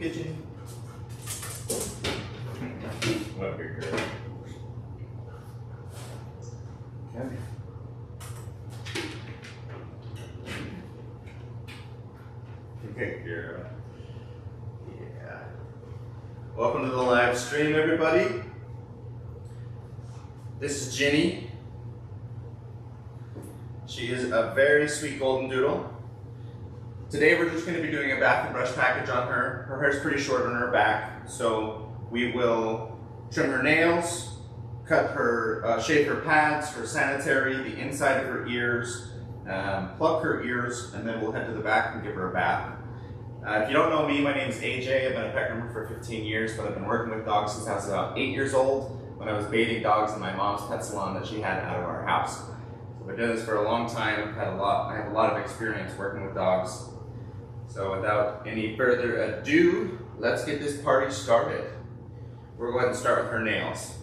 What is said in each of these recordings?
Okay, Ginny. What a good girl. Okay. Good girl. Yeah. Welcome to the live stream, everybody. This is Ginny. She is a very sweet golden doodle. Today we're just going to be doing a bath and brush package on her. Her hair's pretty short on her back, so we will trim her nails, cut her, shave her pads, her sanitary, the inside of her ears, pluck her ears, and then we'll head to the back and give her a bath. If you don't know me, my name is AJ. I've been a pet groomer for 15 years, but I've been working with dogs since I was about 8 years old when I was baiting dogs in my mom's pet salon that she had out of our house. So I've been doing this for a long time. I have a lot of experience working with dogs. So without any further ado, let's get this party started. We're going to start with her nails.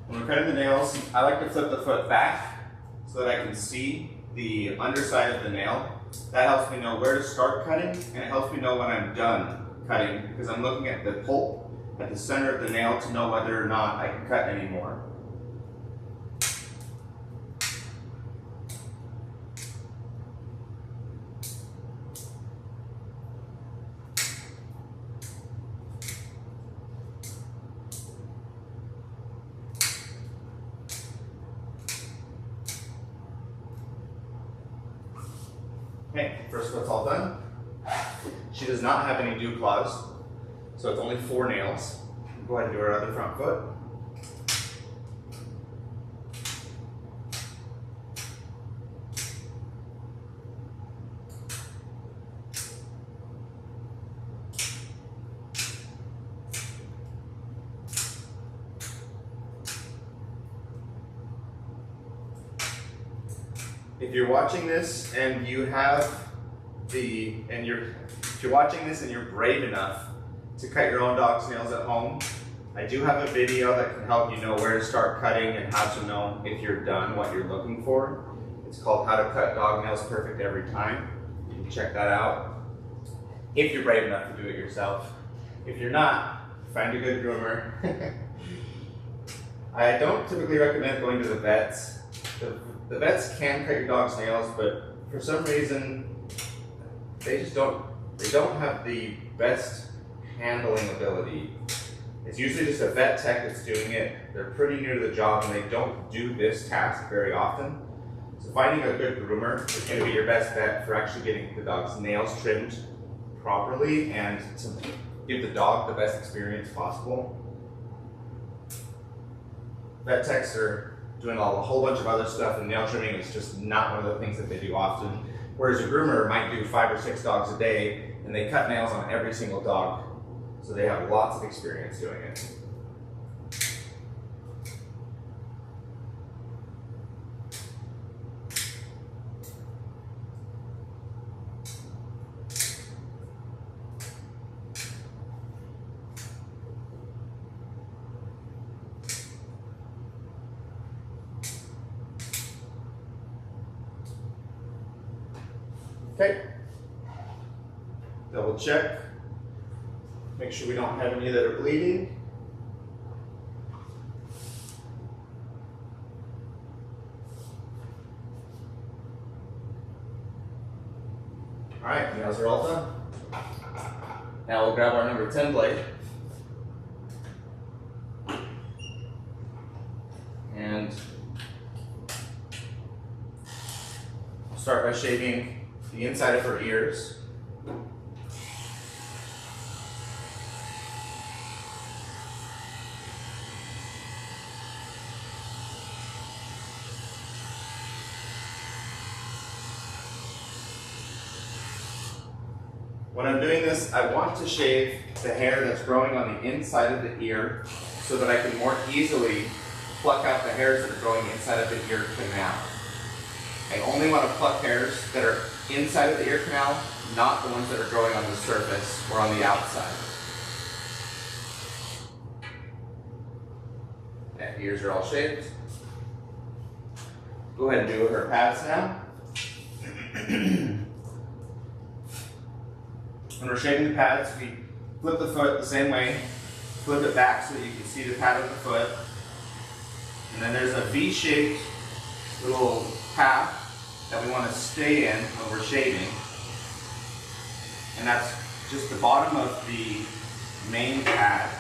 When we're cutting the nails, I like to flip the foot back so that I can see the underside of the nail. That helps me know where to start cutting, and it helps me know when I'm done cutting because I'm looking at the pulp at the center of the nail to know whether or not I can cut anymore. Okay, first foot's all done. She does not have any dew claws, so it's only 4 nails. Go ahead and do her other front foot. If you're watching this and you have if you're watching this and you're brave enough to cut your own dog's nails at home, I do have a video that can help you know where to start cutting and how to know if you're done what you're looking for. It's called How to Cut Dog Nails Perfect Every Time. You can check that out if you're brave enough to do it yourself. If you're not, find a good groomer. I don't typically recommend going to the vets. The vets can cut your dog's nails, but for some reason, they don't have the best handling ability. It's usually just a vet tech that's doing it. They're pretty new to the job and they don't do this task very often. So finding a good groomer is going to be your best bet for actually getting the dog's nails trimmed properly and to give the dog the best experience possible. Vet techs are doing a whole bunch of other stuff, and nail trimming is just not one of the things that they do often. Whereas a groomer might do 5 or 6 dogs a day, and they cut nails on every single dog. So they have lots of experience doing it. Okay, double check, make sure we don't have any that are bleeding. All right, nails are all done. Now we'll grab our number 10 blade and start by shaving the inside of her ears. When I'm doing this, I want to shave the hair that's growing on the inside of the ear so that I can more easily pluck out the hairs that are growing inside of the ear canal. I only want to pluck hairs that are inside of the ear canal, not the ones that are growing on the surface or on the outside. And ears are all shaved. Go ahead and do her pads now. When we're shaving the pads, we flip the foot the same way, flip it back so that you can see the pad of the foot. And then there's a V-shaped little path that we want to stay in when we're shaving. And that's just the bottom of the main pad.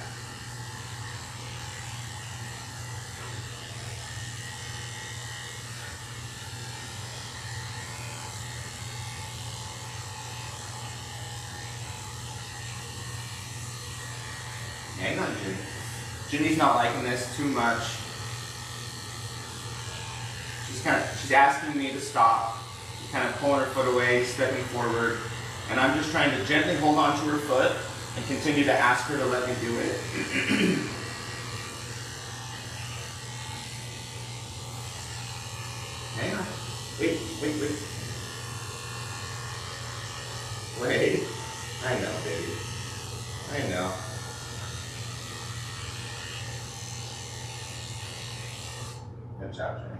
Hang on, Ginny. Ginny's not liking this too much. She's asking me to stop. She's kind of pulling her foot away, stepping forward. And I'm just trying to gently hold on to her foot and continue to ask her to let me do it. Hang on. Wait. Wait. I know, baby. I know. Good job, Ginny.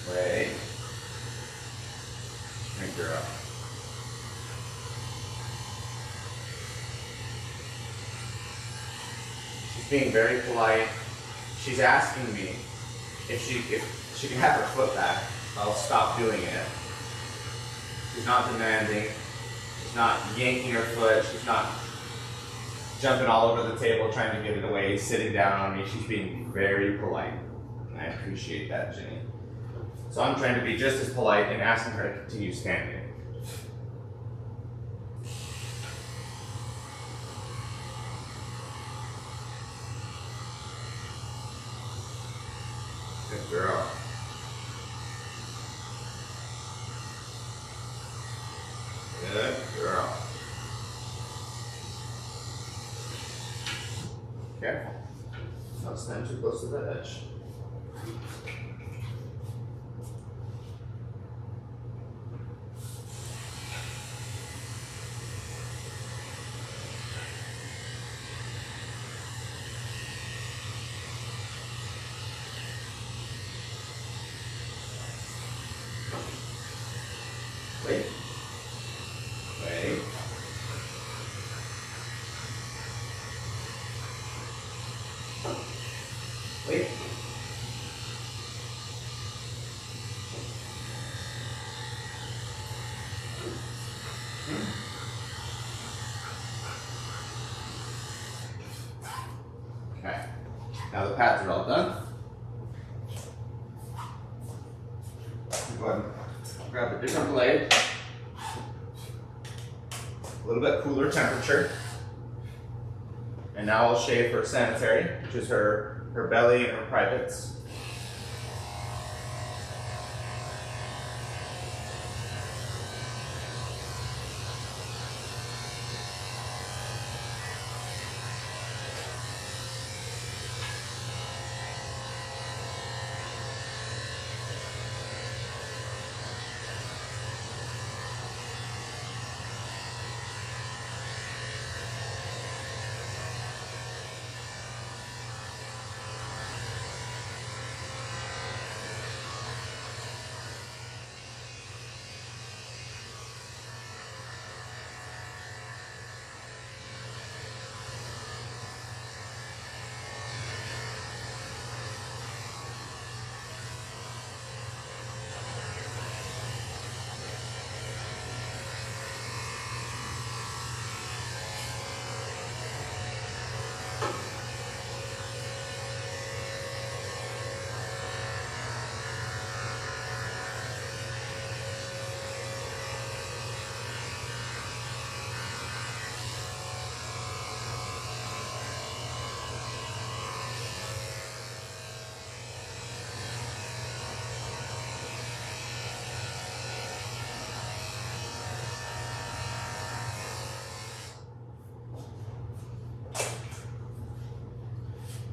Wait. Good girl. She's being very polite. She's asking me if she can have her foot back. I'll stop doing it. She's not demanding. She's not yanking her foot. She's not jumping all over the table trying to get it away, sitting down on me. She's being very polite. And I appreciate that, Ginny. So I'm trying to be just as polite and asking her to continue standing. Good girl. Good girl. Careful. Don't stand too close to the edge. Wait. Wait. Wait. Okay. Now the pads are all done. Go ahead and grab a different blade. A little bit cooler temperature. And now I'll shave her sanitary, which is her belly and her privates.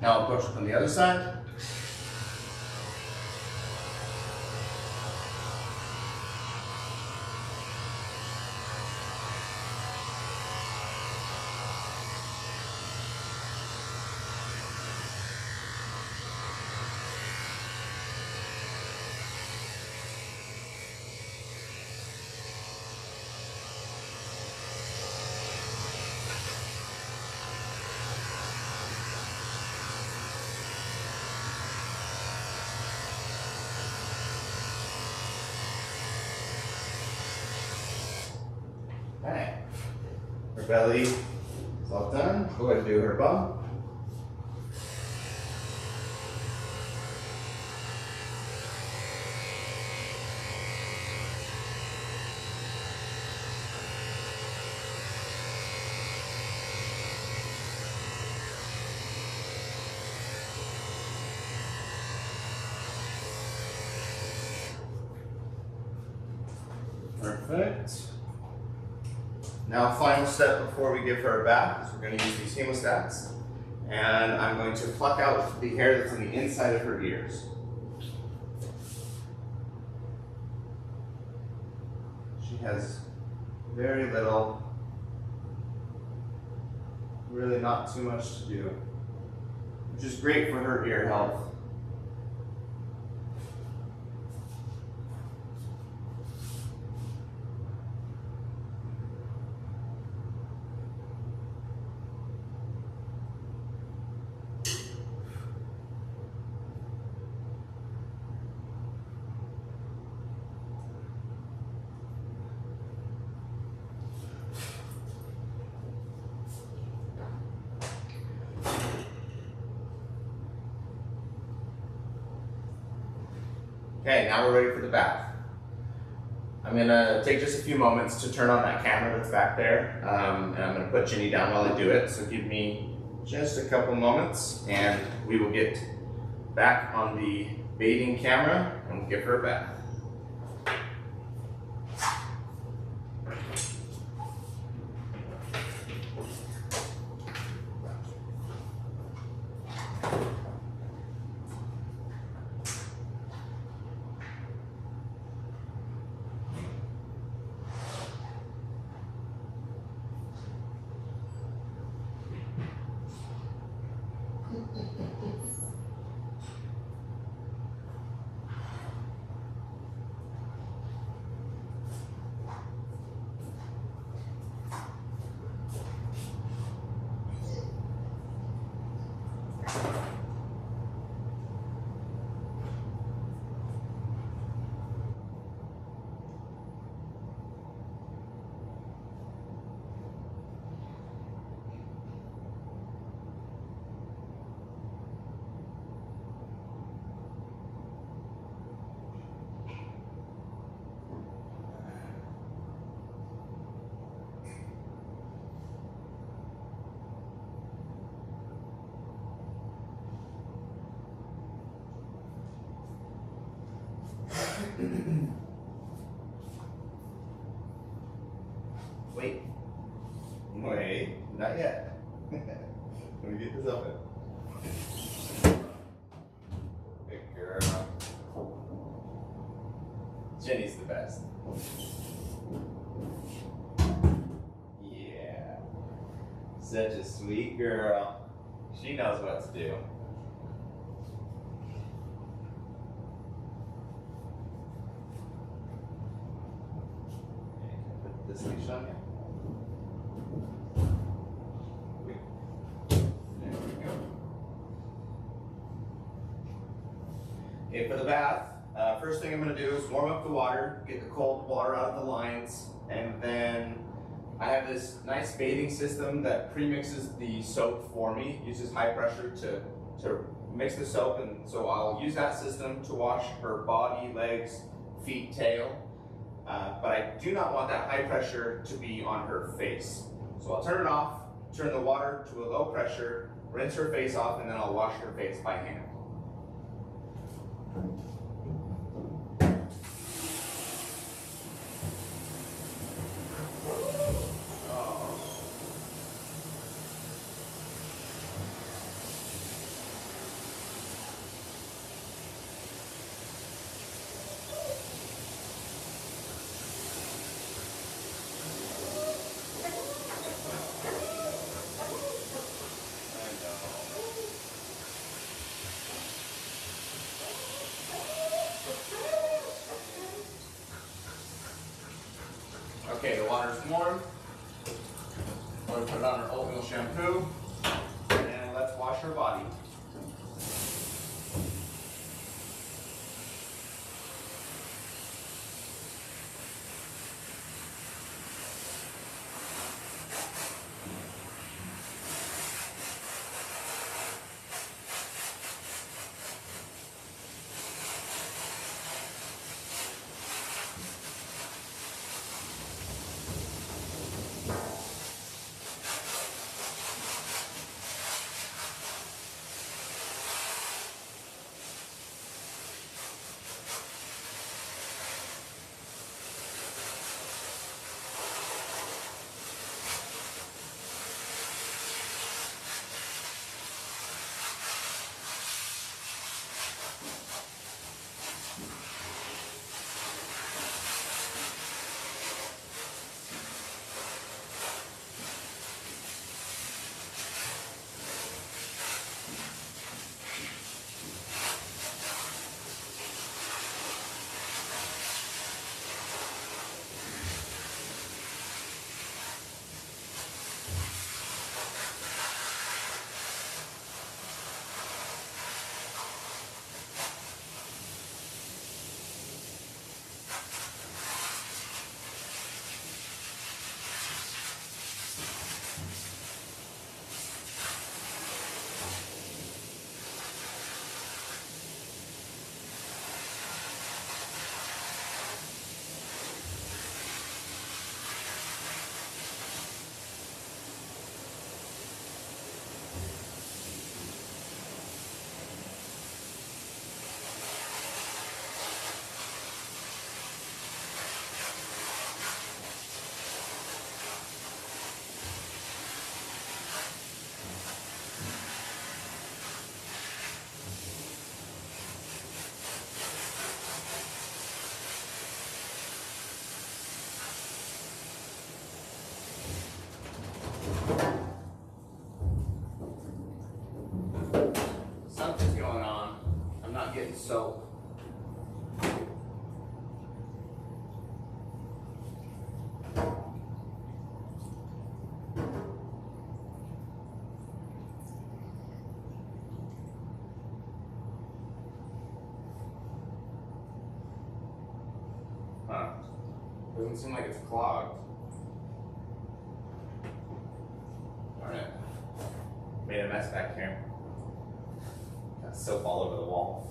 Now approach from the other side. Okay, her belly is all done. Go ahead and do her bum. Perfect. Now, final step before we give her a bath is we're going to use these hemostats, and I'm going to pluck out the hair that's on the inside of her ears. She has very little, really not too much to do, which is great for her ear health. Okay, now we're ready for the bath. I'm gonna take just a few moments to turn on that camera that's back there, and I'm gonna put Ginny down while I do it, so give me just a couple moments and we will get back on the bathing camera and we'll give her a bath. Wait, not yet. Let me get this open. Good girl. Ginny's the best. Yeah. Such a sweet girl. She knows what to do. Put this leash on you. Okay, for the bath, first thing I'm going to do is warm up the water, get the cold water out of the lines, and then I have this nice bathing system that premixes the soap for me, uses high pressure to mix the soap, and so I'll use that system to wash her body, legs, feet, tail, but I do not want that high pressure to be on her face. So I'll turn it off, turn the water to a low pressure, rinse her face off, and then I'll wash her face by hand. Okay, the water's warm. We're going to put it on our oatmeal shampoo. And let's wash our body. Something's going on. I'm not getting soap. Huh. Doesn't seem like it's clogged. Darn it. Made a mess back here. Got soap all over the wall.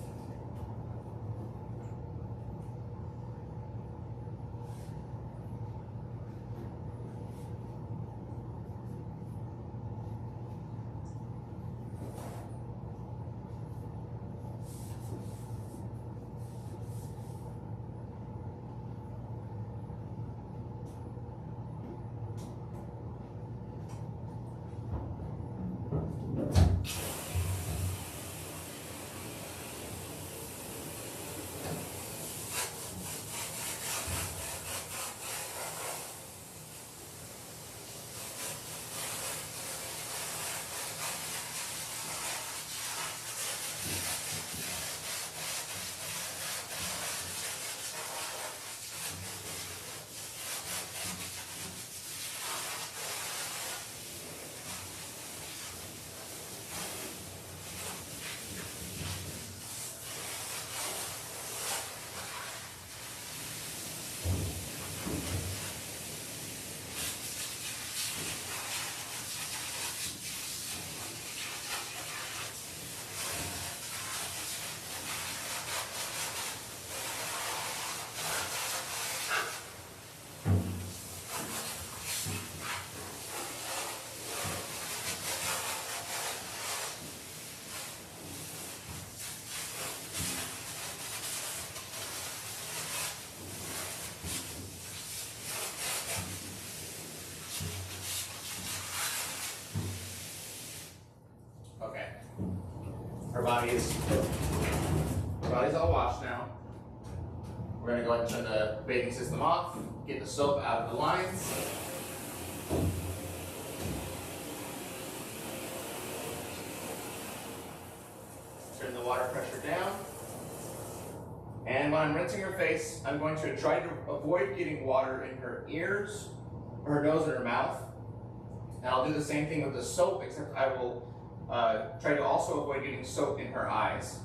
Okay. Our body's all washed now. We're going to go ahead and turn the bathing system off, get the soap out of the lines. Turn the water pressure down. And when I'm rinsing her face, I'm going to try to avoid getting water in her ears, her nose, and her mouth. And I'll do the same thing with the soap, except I will try to also avoid getting soap in her eyes.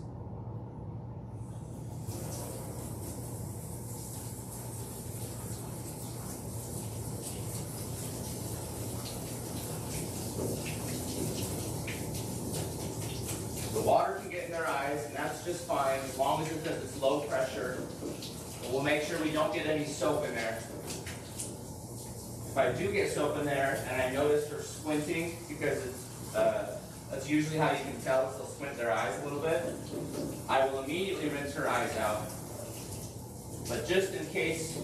The water can get in their eyes, and that's just fine, as long as it's low pressure. But we'll make sure we don't get any soap in there. If I do get soap in there, and I notice her squinting, because that's usually how you can tell, is they'll squint their eyes a little bit, I will immediately rinse her eyes out. But just in case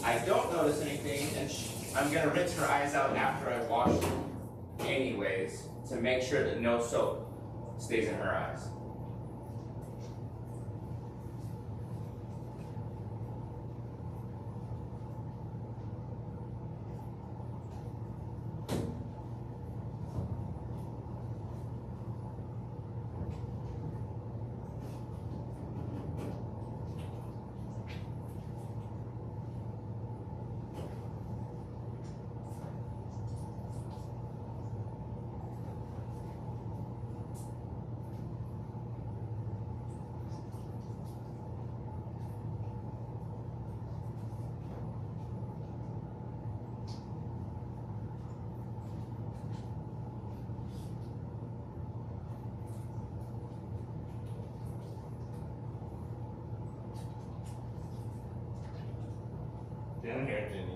I don't notice anything, and I'm going to rinse her eyes out after I wash them anyways, to make sure that no soap stays in her eyes. Down here, Ginny.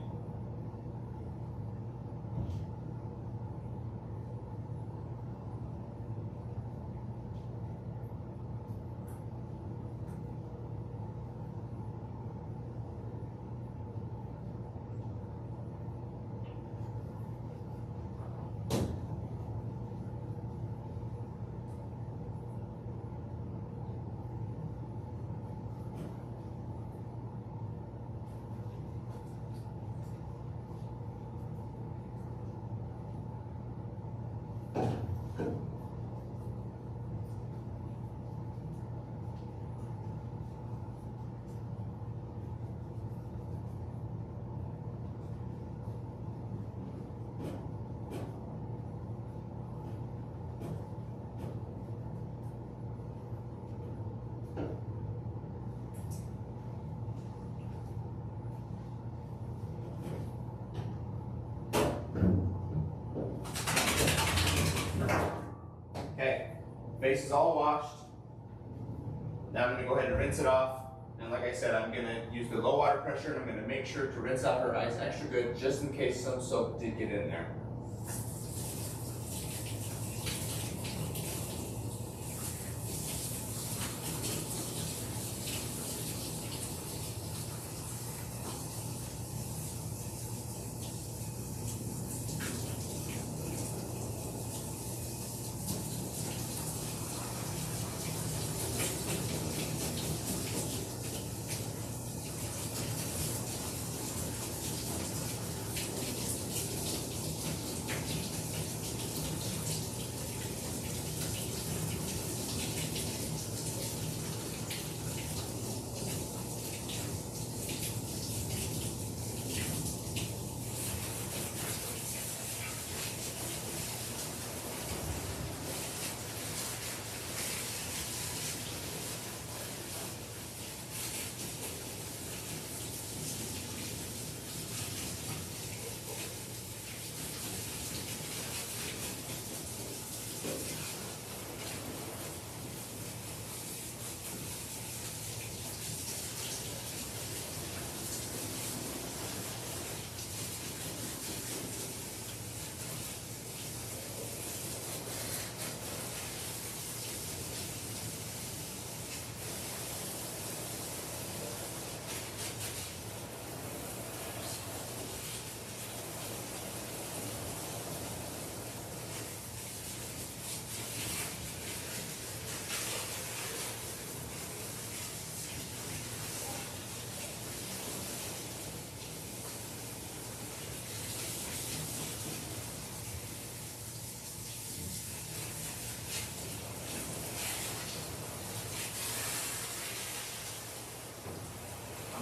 Face is all washed. Now I'm going to go ahead and rinse it off. And like I said, I'm going to use the low water pressure, and I'm going to make sure to rinse out her eyes extra good, just in case some soap did get in there.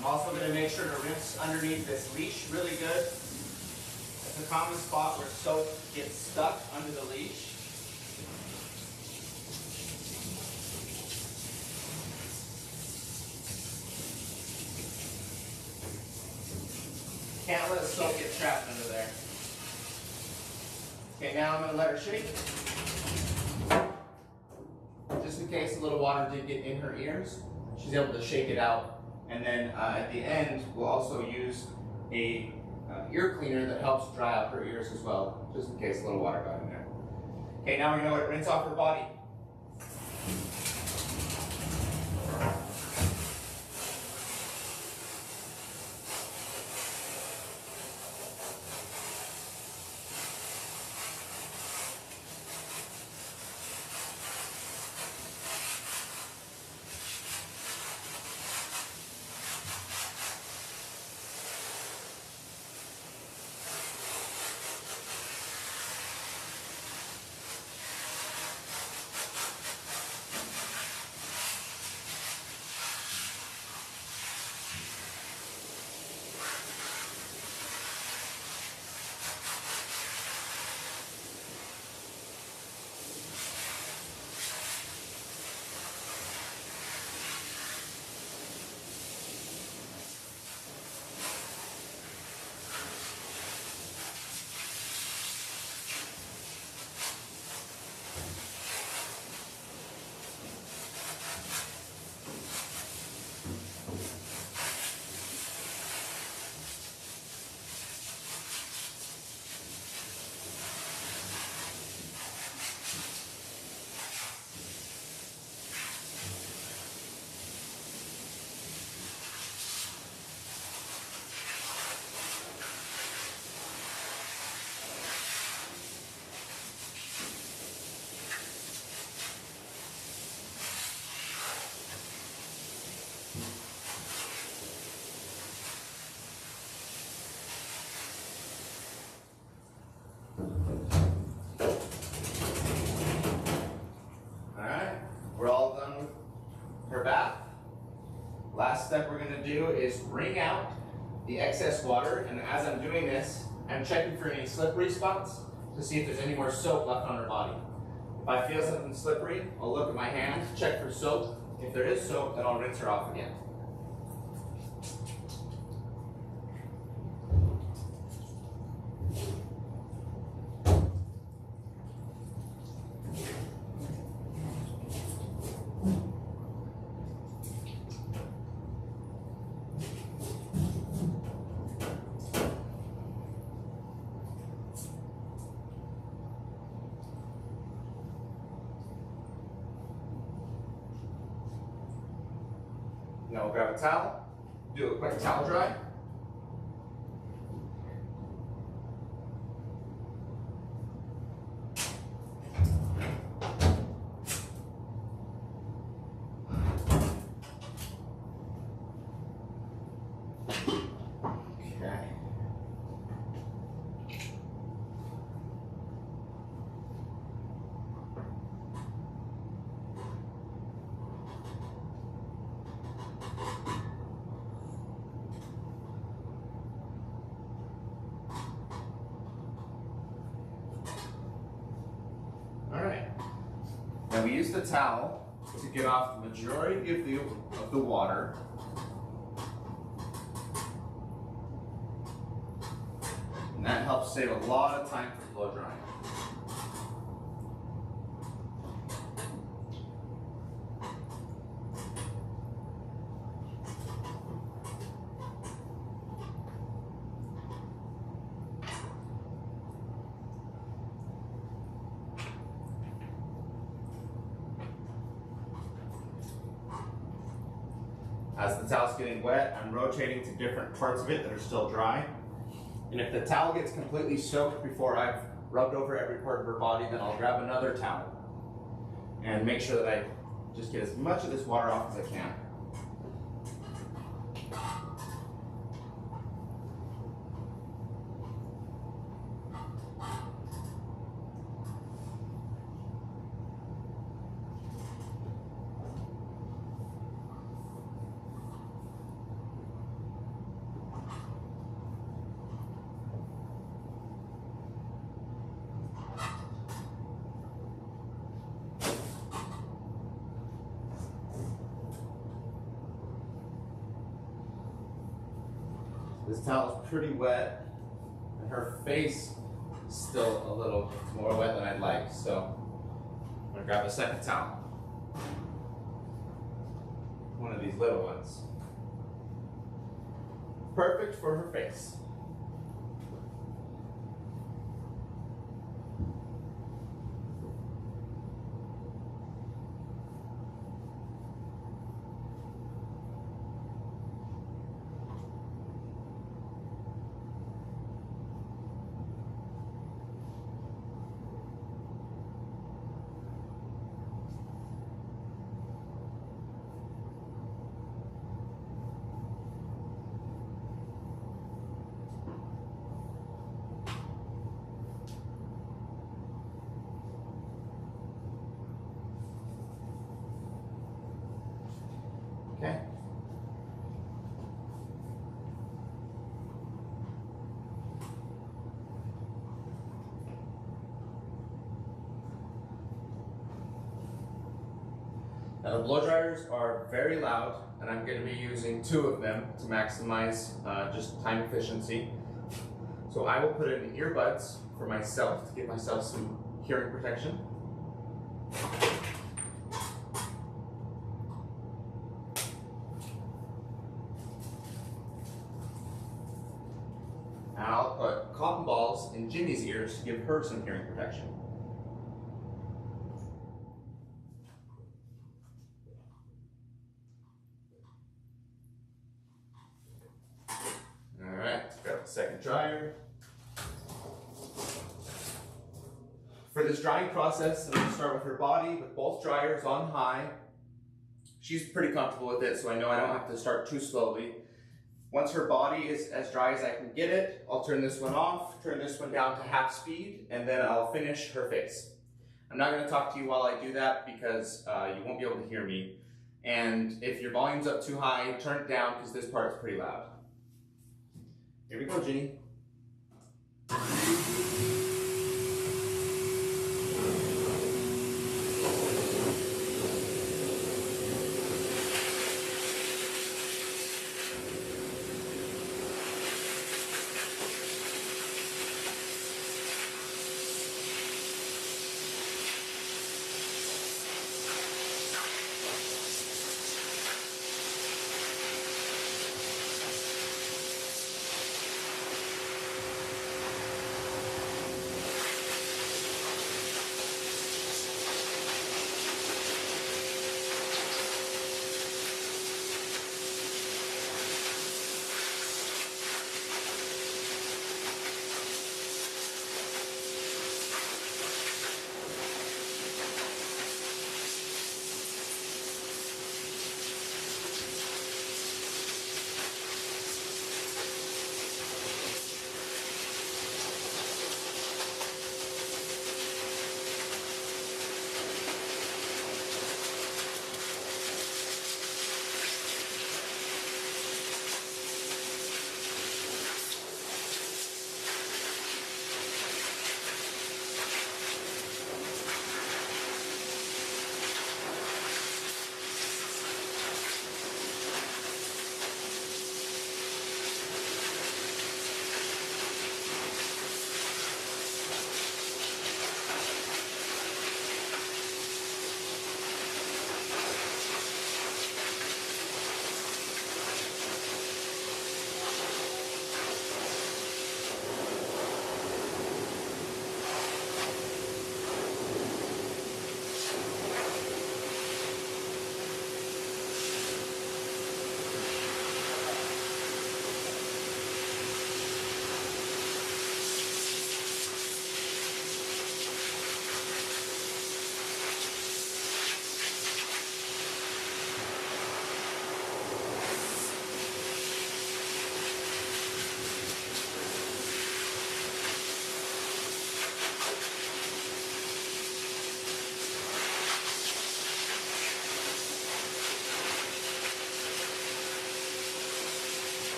I'm also going to make sure to rinse underneath this leash really good. It's a common spot where soap gets stuck under the leash. Can't let soap get trapped under there. Okay, now I'm going to let her shake. Just in case a little water did get in her ears, she's able to shake it out. And then at the end, we'll also use a ear cleaner that helps dry out her ears as well, just in case a little water got in there. Okay, now we're going to rinse off her body. Last step we're going to do is wring out the excess water, and as I'm doing this, I'm checking for any slippery spots to see if there's any more soap left on her body. If I feel something slippery, I'll look at my hand, check for soap. If there is soap, then I'll rinse her off again. Now we'll grab a towel, do a quick towel dry. Okay. Now we use the towel to get off the majority of the water. And that helps save a lot of time for blow drying. As the towel's getting wet, I'm rotating to different parts of it that are still dry. And if the towel gets completely soaked before I've rubbed over every part of her body, then I'll grab another towel and make sure that I just get as much of this water off as I can. This towel's pretty wet, and her face is still a little more wet than I'd like, so I'm gonna grab a second towel. One of these little ones. Perfect for her face. Okay. Now the blow dryers are very loud, and I'm going to be using 2 of them to maximize just time efficiency. So I will put in earbuds for myself to give myself some hearing protection. And I'll put cotton balls in Ginny's ears to give her some hearing protection. Alright, grab the second dryer. For this drying process, I'm going to start with her body with both dryers on high. She's pretty comfortable with it, so I know I don't have to start too slowly. Once her body is as dry as I can get it, I'll turn this one off, turn this one down to half speed, and then I'll finish her face. I'm not going to talk to you while I do that because you won't be able to hear me. And if your volume's up too high, turn it down because this part's pretty loud. Here we go, Ginny.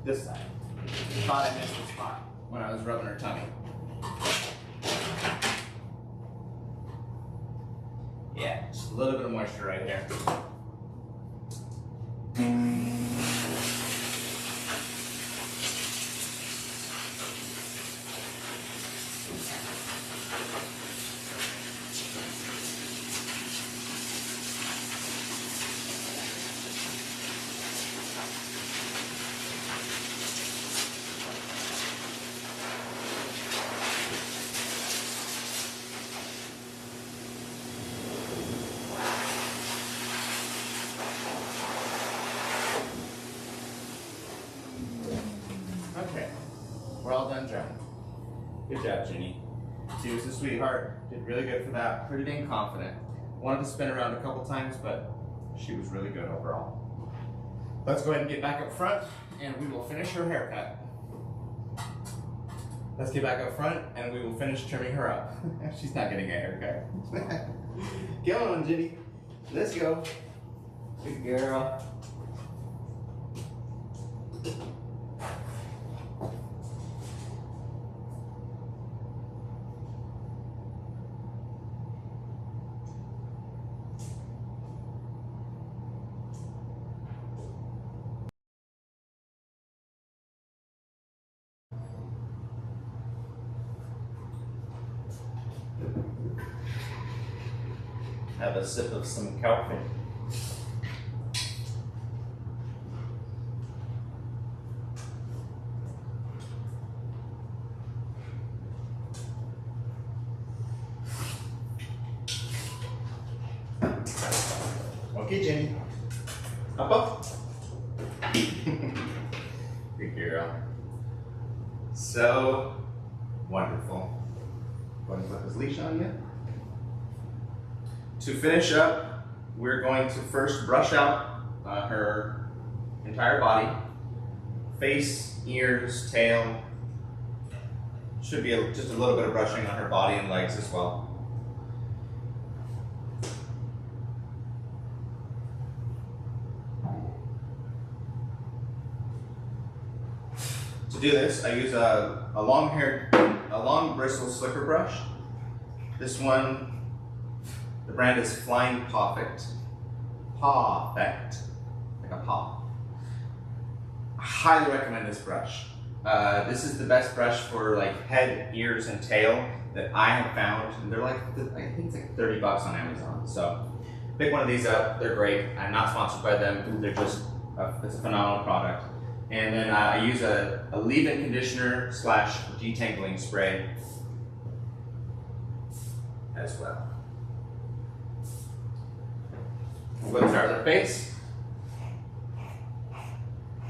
This side. Thought I missed the spot when I was rubbing her tummy. Yeah, just a little bit of moisture right here. Okay, we're all done drying. Good job, Ginny. She was a sweetheart. Did really good for that. Pretty dang confident. Wanted to spin around a couple times, but she was really good overall. Let's go ahead and get back up front, and we will finish her haircut. Let's get back up front, and we will finish trimming her up. She's not getting a haircut. Get on, Ginny. Let's go. Good girl. Have a sip of some coffee. Okay, Ginny. Up. Good girl. So wonderful. Going to put this leash on you. To finish up, we're going to first brush out her entire body, face, ears, tail. Should be just a little bit of brushing on her body and legs as well. To do this, I use a long bristle slicker brush. This one, the brand is Flying Pawfect. Pawfect, like a paw. I highly recommend this brush. This is the best brush for like head, ears, and tail that I have found. And they're like, I think it's like $30 on Amazon. So pick one of these up. They're great. I'm not sponsored by them. They're just, it's a phenomenal product. And then I use a leave-in conditioner / detangling spray as well. We're going to start with her face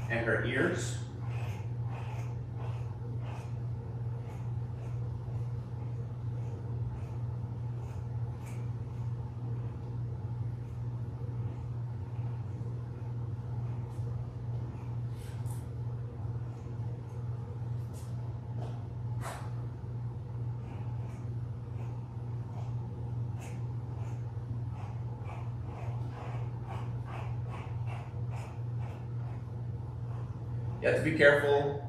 and her ears. You have to be careful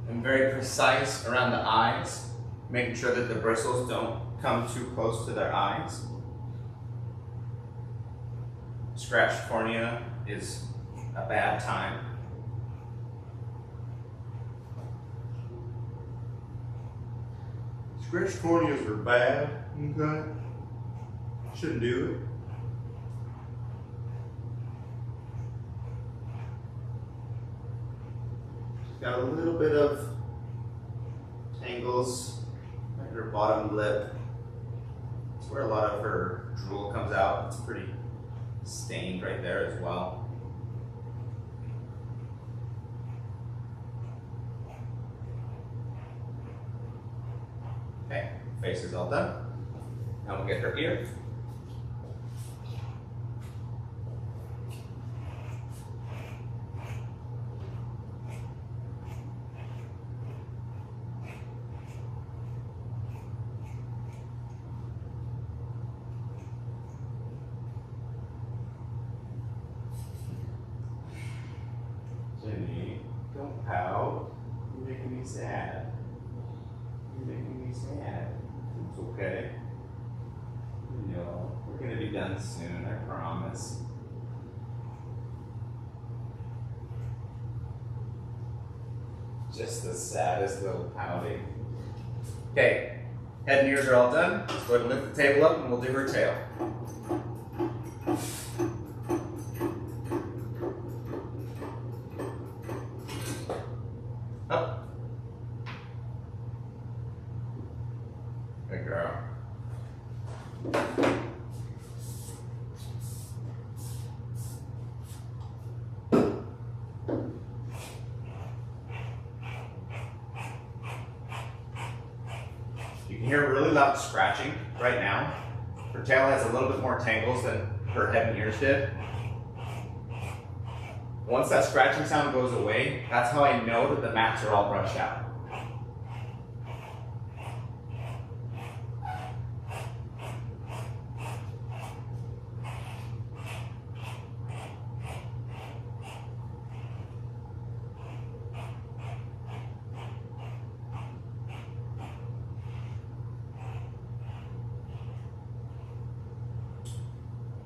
and very precise around the eyes, making sure that the bristles don't come too close to their eyes. Scratched cornea is a bad time. Scratched corneas are bad, okay? Shouldn't do it. Got a little bit of tangles at her bottom lip. It's where a lot of her drool comes out. It's pretty stained right there as well. Okay, face is all done. Now we'll get her ear. Ginny. pal. You're making me sad. You're making me sad. It's okay. No, we're gonna be done soon, I promise. Just the saddest little pouty. Okay, head and ears are all done. Let's go ahead and lift the table up and we'll do her tail. Up. Good girl. You can hear a really loud scratching right now. Her tail has a little bit more tangles than her head and ears did. Once that scratching sound goes away, that's how I know that the mats are all brushed out.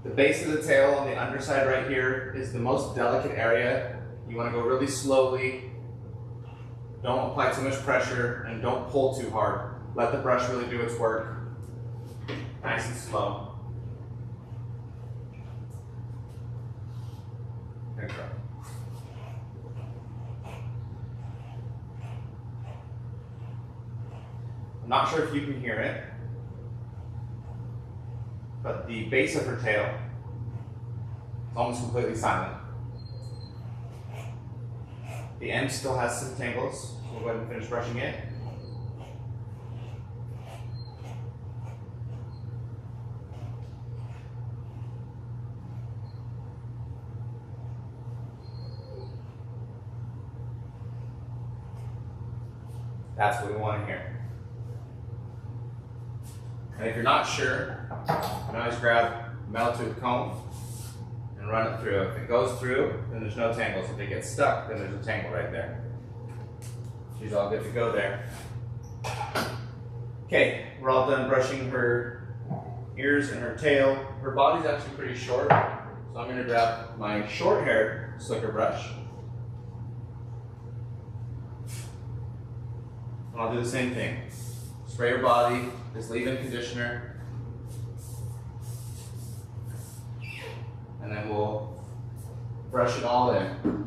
The base of the tail on the underside right here is the most delicate area. You want to go really slowly. Don't apply too much pressure and don't pull too hard. Let the brush really do its work. Nice and slow. Good girl. I'm not sure if you can hear it, but the base of her tail is almost completely silent. The end still has some tangles, so we'll go ahead and finish brushing it. That's what we want to hear. And if you're not sure, you can always grab a metal tooth comb and run it through. If it goes through, then there's no tangles. If it gets stuck, then there's a tangle right there. She's all good to go there. Okay, we're all done brushing her ears and her tail. Her body's actually pretty short, so I'm going to grab my short-haired slicker brush. And I'll do the same thing. Spray your body, this leave-in conditioner, and then we'll brush it all in.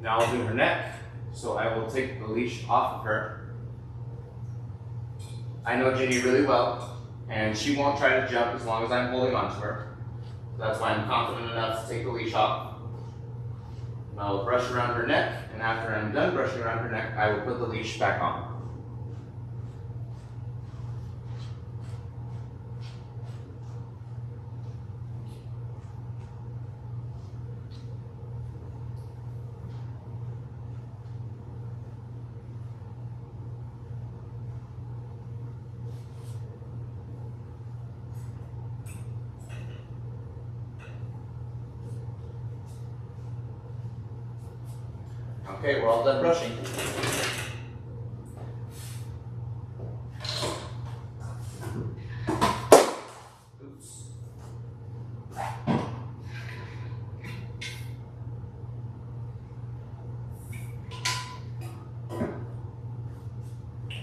Now I'll do her neck, so I will take the leash off of her. I know Ginny really well, and she won't try to jump as long as I'm holding onto her. That's why I'm confident enough to take the leash off. And I'll brush around her neck, and after I'm done brushing around her neck, I will put the leash back on. Okay, we're all done brushing. Oops.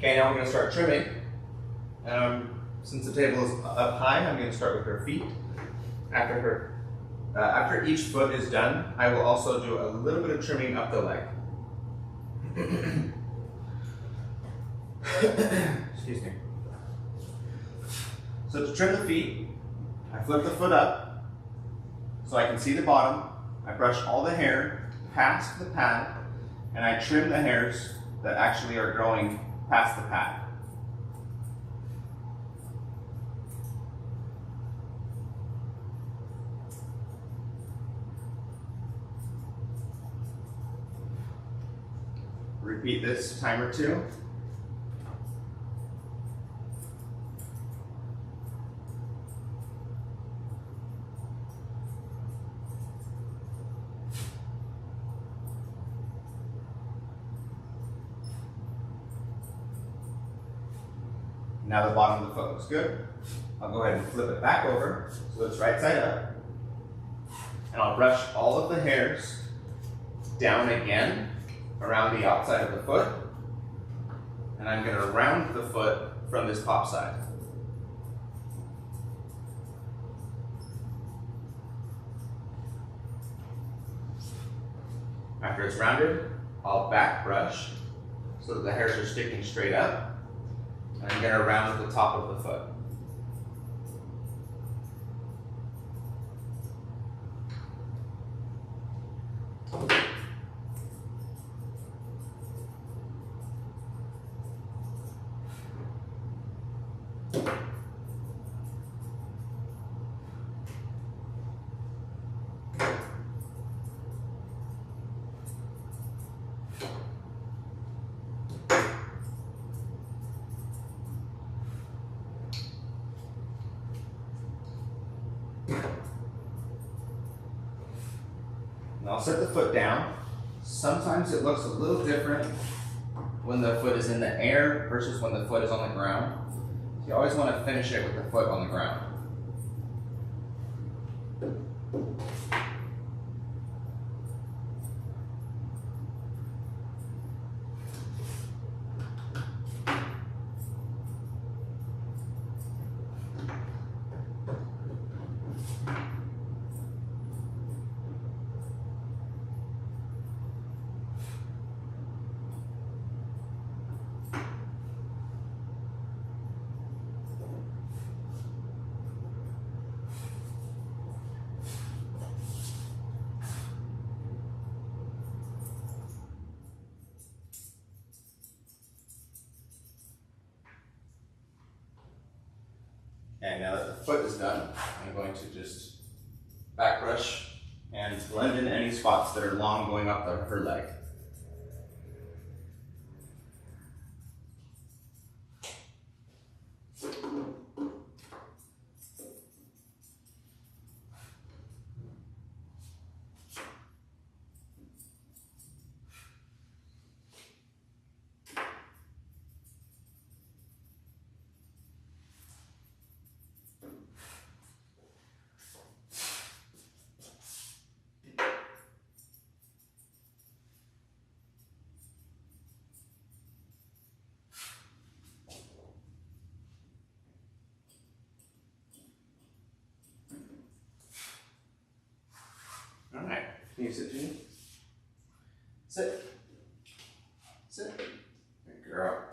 Okay, now we're going to start trimming. Since the table is up high, I'm going to start with her feet. After each foot is done, I will also do a little bit of trimming up the leg. Excuse me. So to trim the feet, I flip the foot up so I can see the bottom. I brush all the hair past the pad, and I trim the hairs that actually are growing past the pad. Repeat this a time or two. Now the bottom of the foot looks good. I'll go ahead and flip it back over so it's right side up. And I'll brush all of the hairs down again around the outside of the foot. And I'm going to round the foot from this top side. After it's rounded, I'll back brush so that the hairs are sticking straight up. And I'm going to round the top of the foot. And I'll set the foot down. Sometimes it looks a little different when the foot is in the air versus when the foot is on the ground. So you always want to finish it with the foot on the ground. And now that the foot is done, I'm going to just back brush and blend in any spots that are long going up her leg. All right, can you sit, Ginny? Sit. Sit. Good girl.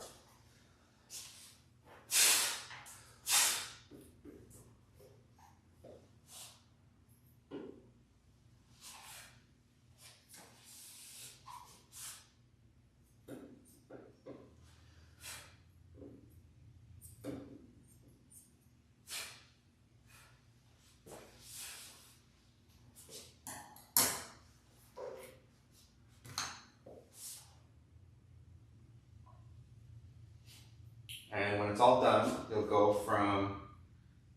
And when it's all done, you'll go from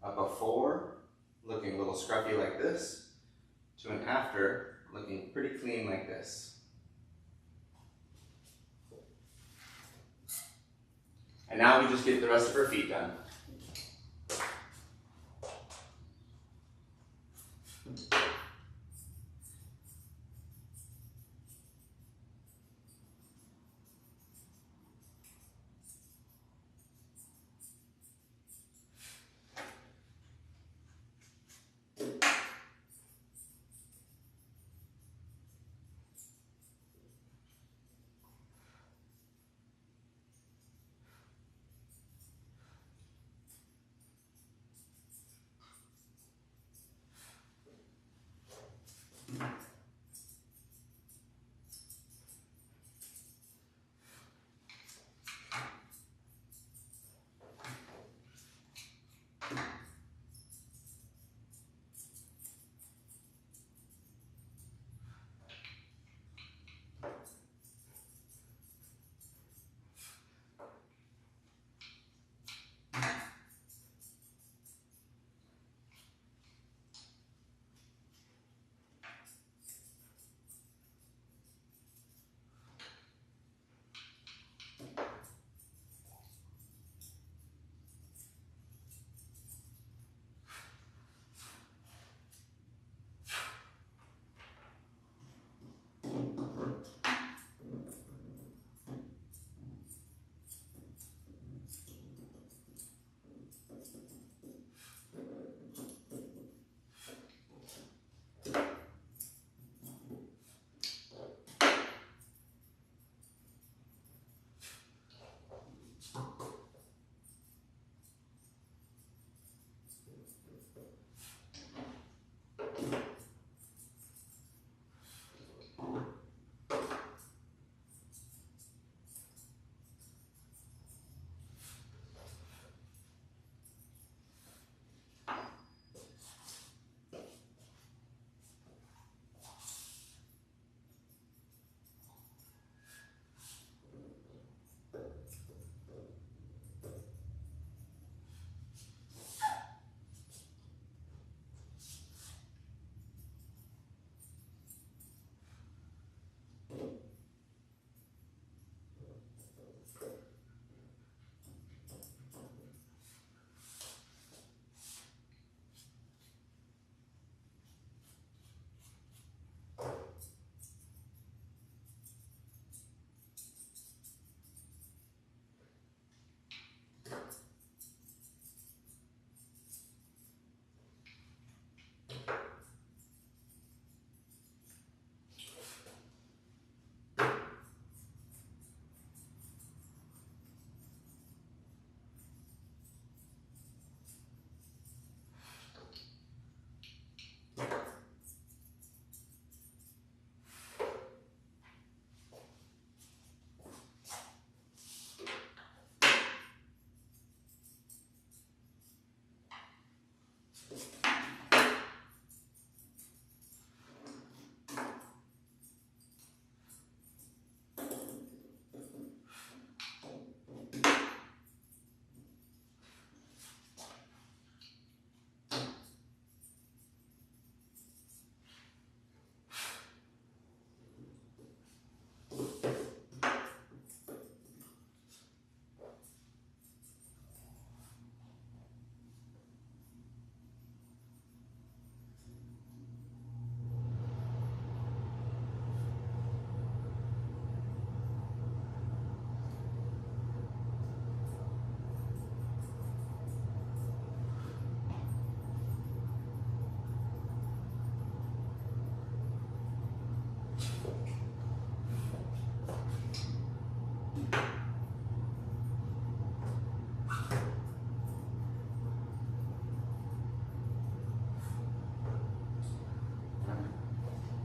a before, looking a little scruffy like this, to an after, looking pretty clean like this. And now we just get the rest of her feet done.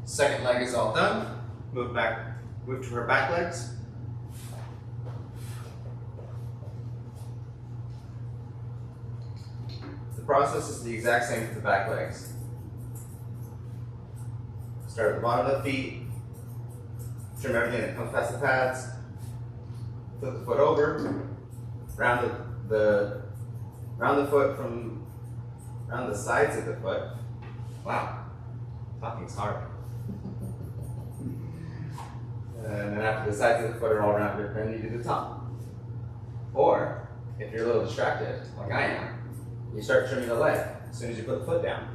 Second leg is all done. Move to her back legs. The process is the exact same for the back legs. Start at the bottom of the feet, trim everything that comes past the pads, flip the foot over, round the foot round the sides of the foot. Wow, talking's hard. And then after the sides of the foot are all rounded, then you do the top. Or, if you're a little distracted, like I am, you start trimming the leg as soon as you put the foot down.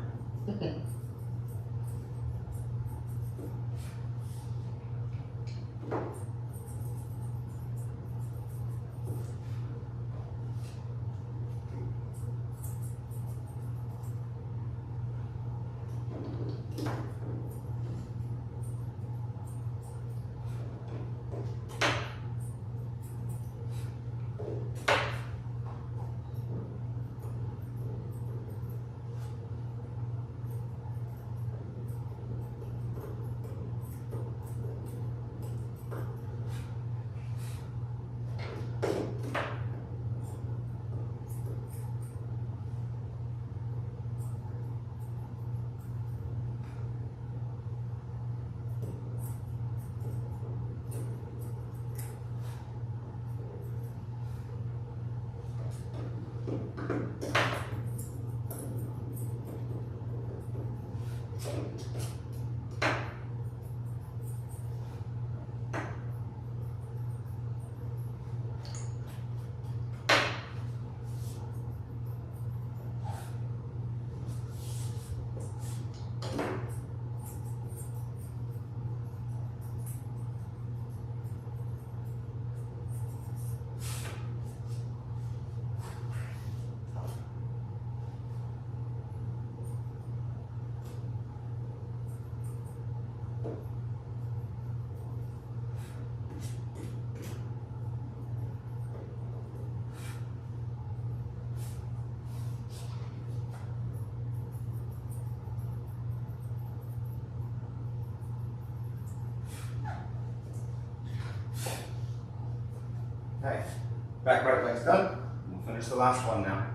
Okay, back right leg's done. We'll finish the last one now.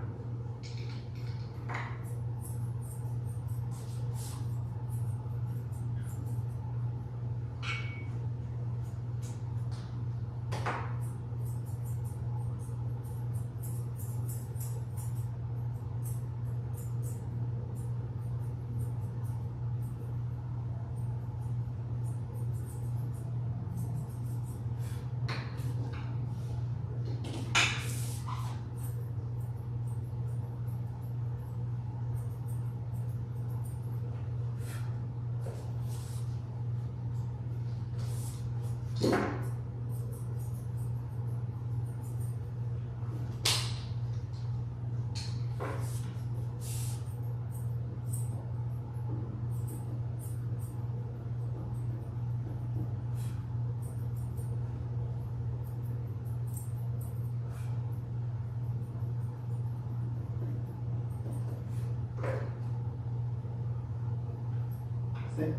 See?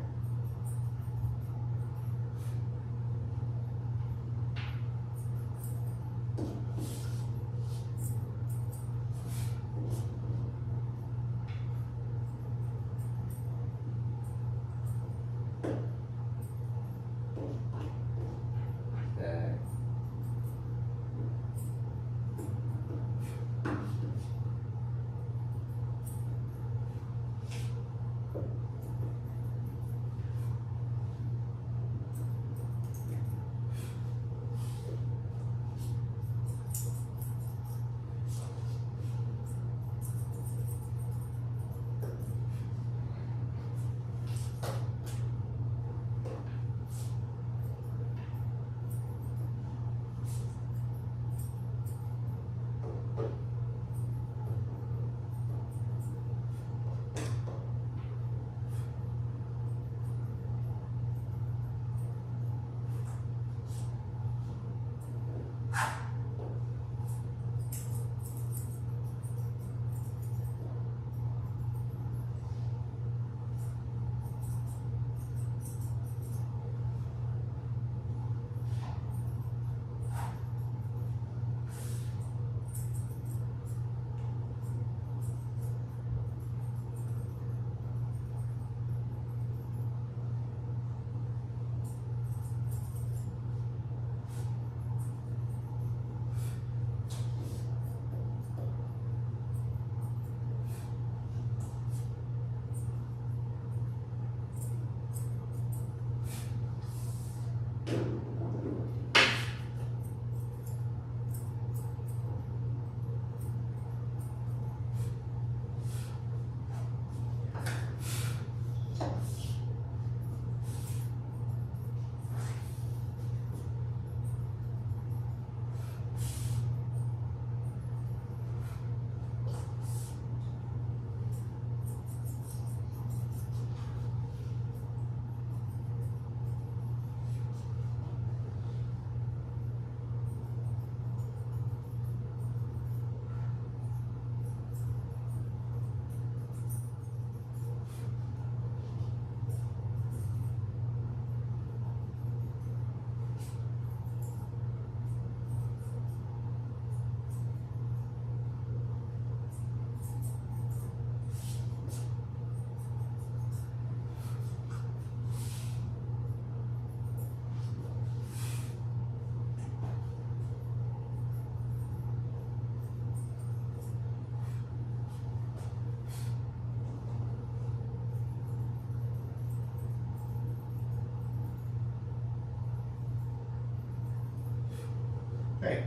Okay,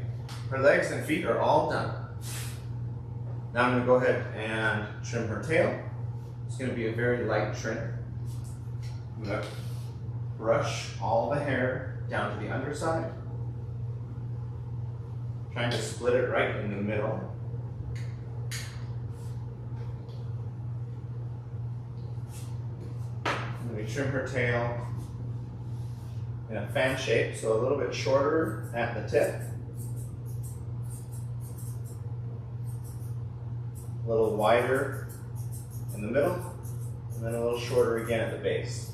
her legs and feet are all done. Now I'm going to go ahead and trim her tail. It's going to be a very light trim. I'm going to brush all the hair down to the underside. Trying to split it right in the middle. And then we trim her tail in a fan shape, so a little bit shorter at the tip. A little wider in the middle, and then a little shorter again at the base.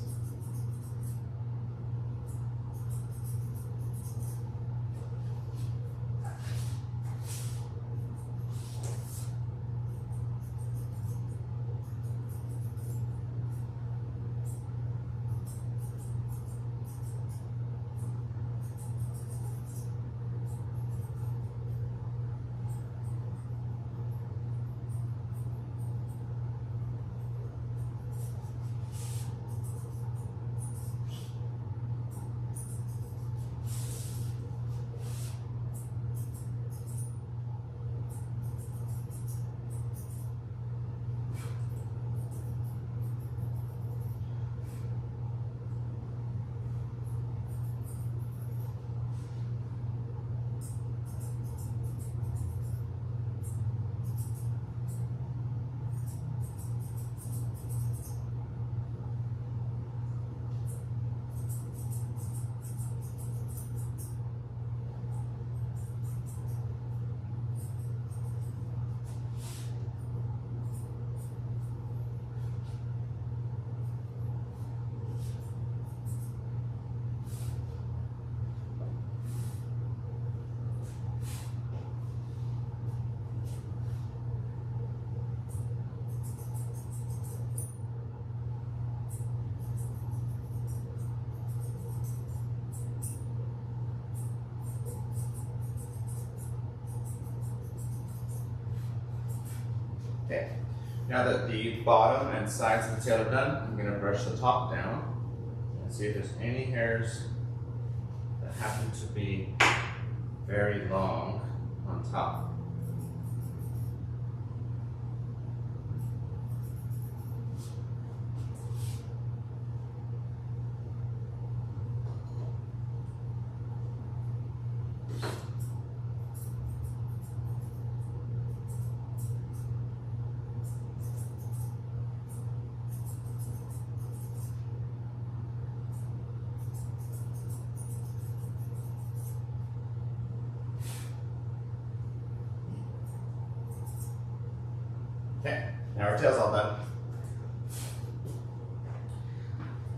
Okay, now that the bottom and sides of the tail are done, I'm going to brush the top down and see if there's any hairs that happen to be very long on top. Okay, now our tail's all done.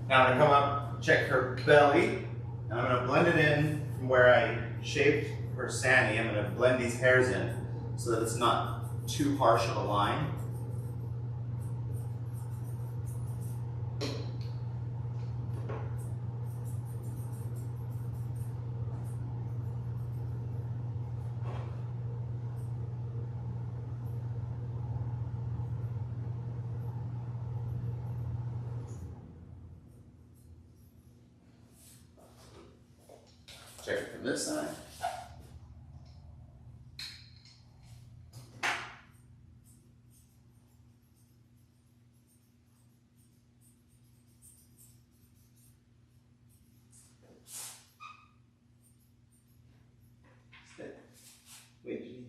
Now I'm going to come up, check her belly, and I'm going to blend it in from where I shaped her Sandy. I'm going to blend these hairs in so that it's not too harsh of a line. from this side. Wait, Ginny.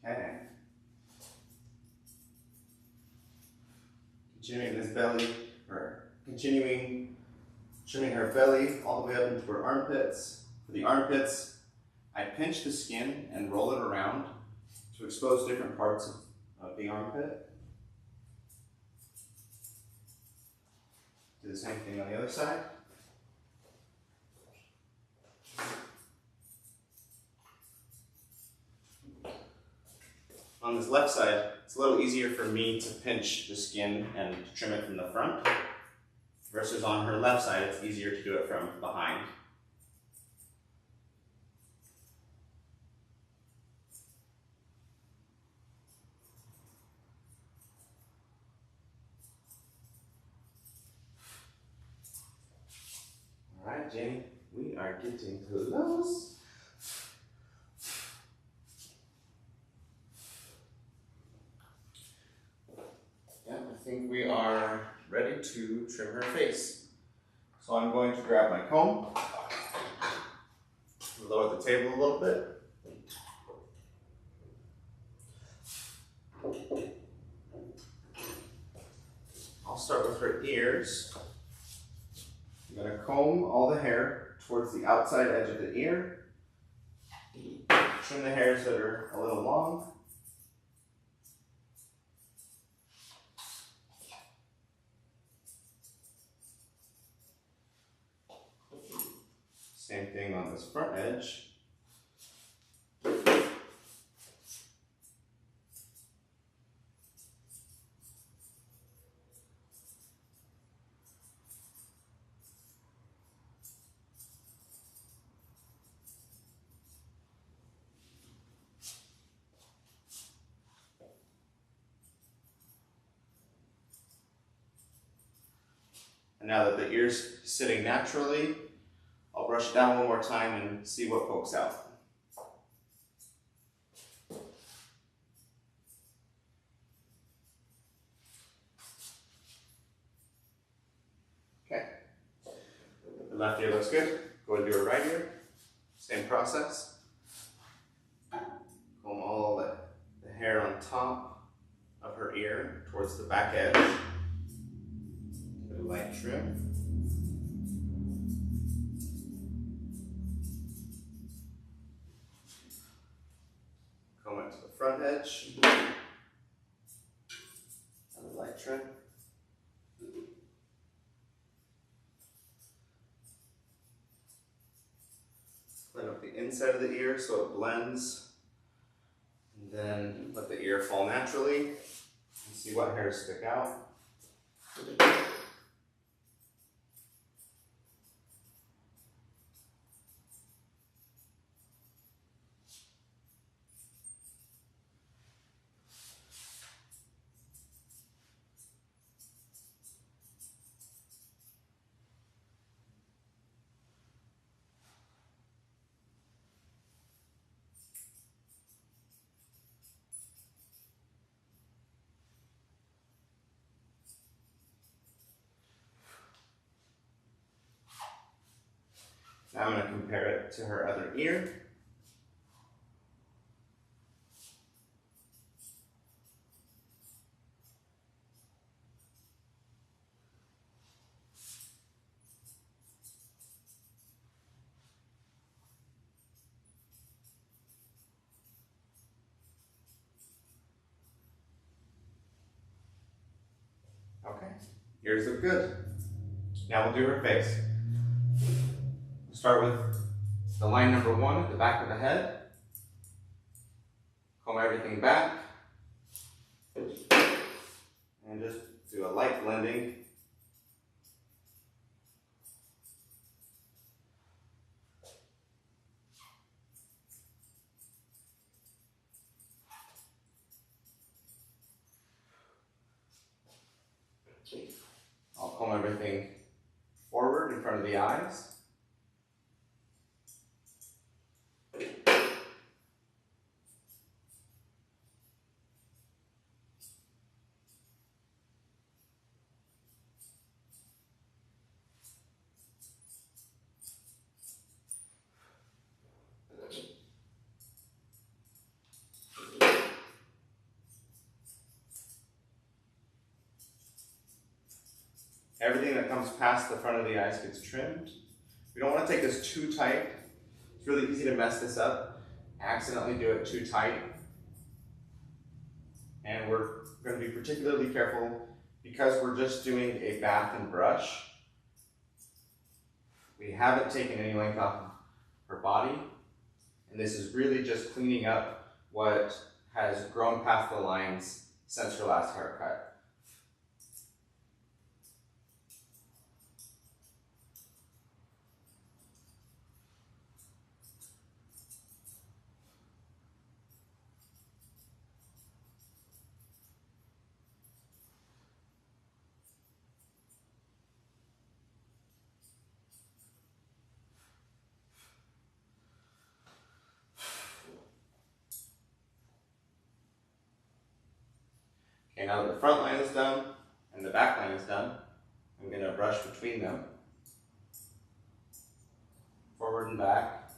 Okay. Continuing this belly, or continuing trimming her belly all the way up into her armpits. For the armpits, I pinch the skin and roll it around to expose different parts of the armpit. Do the same thing on the other side. On this left side, it's a little easier for me to pinch the skin and trim it from the front, versus on her left side, it's easier to do it from behind. All right, Ginny, we are getting close. I think we are ready to trim her face. So I'm going to grab my comb, lower the table a little bit. I'll start with her ears. I'm going to comb all the hair towards the outside edge of the ear. Trim the hairs that are a little long. Same thing on this front edge. And now that the ear's sitting naturally, I'll brush it down one more time and see what pokes out. Okay. The left ear looks good. Go and do her right ear. Same process. Comb all the hair on top of her ear towards the back edge. Give it a light trim. Comb it to the front edge. Another light trim. Clean up the inside of the ear so it blends. And then let the ear fall naturally. And see what hairs stick out. Now I'm going to compare it to her other ear. Ears look good. Now we'll do her face. We'll start with the line number 1 at the back of the head. Comb everything back. And just do a light blending. I'll comb everything forward in front of the eyes. Everything that comes past the front of the eyes gets trimmed. We don't want to take this too tight. It's really easy to mess this up. Accidentally do it too tight. And we're going to be particularly careful because we're just doing a bath and brush. We haven't taken any length off her body. And this is really just cleaning up what has grown past the lines since her last haircut. Okay, now that the front line is done and the back line is done, I'm going to brush between them, forward and back.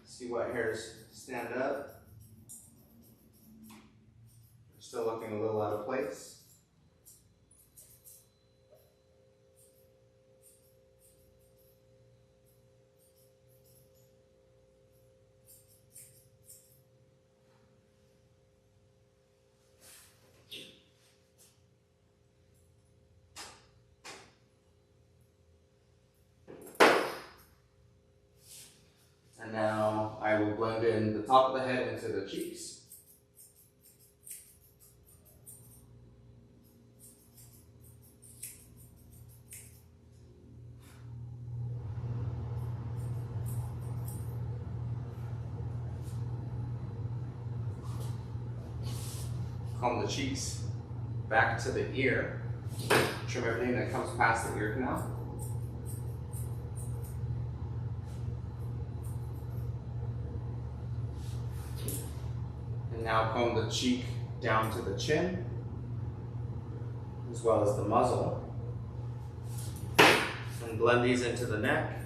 See what hairs stand up. They're still looking a little out of place. And now I will blend in the top of the head into the cheeks. Comb the cheeks back to the ear. Trim everything that comes past the ear canal. Now comb the cheek down to the chin, as well as the muzzle. And blend these into the neck.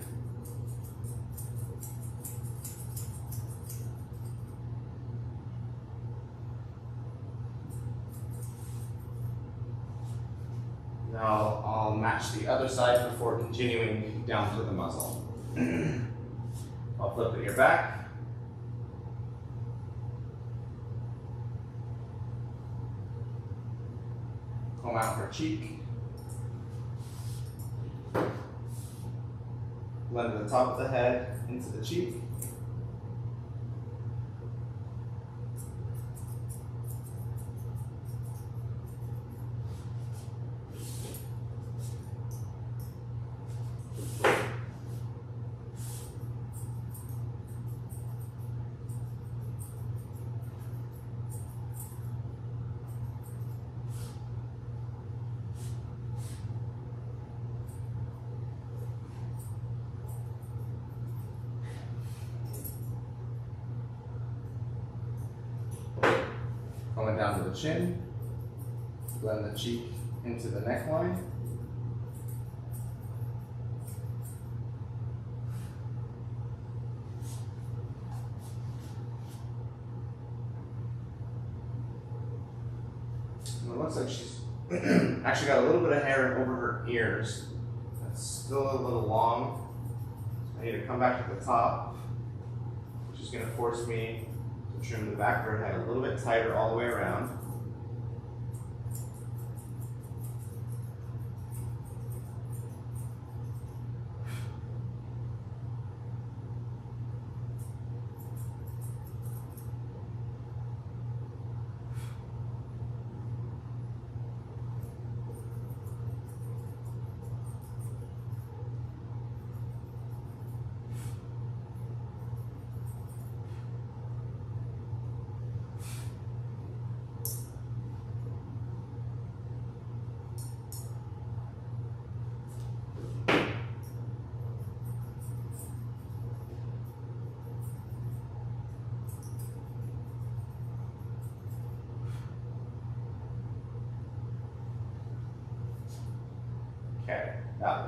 Now I'll match the other side before continuing down to the muzzle. I'll flip the ear back. Comb out her cheek. Blend the top of the head into the cheek. Coming down to the chin, blend the cheek into the neckline. And it looks like she's actually got a little bit of hair over her ears. That's still a little long. I need to come back to the top, which is going to force me to trim the back of her head a little bit tighter all the way around.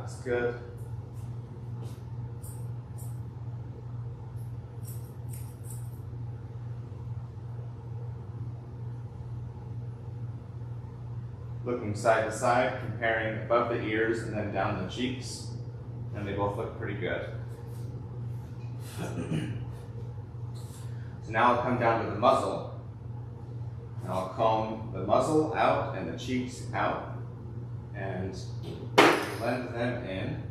That's good. Looking side to side, comparing above the ears and then down the cheeks, and they both look pretty good. So now I'll come down to the muzzle, and I'll comb the muzzle out and the cheeks out, and blend them in,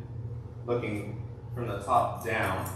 looking from the top down.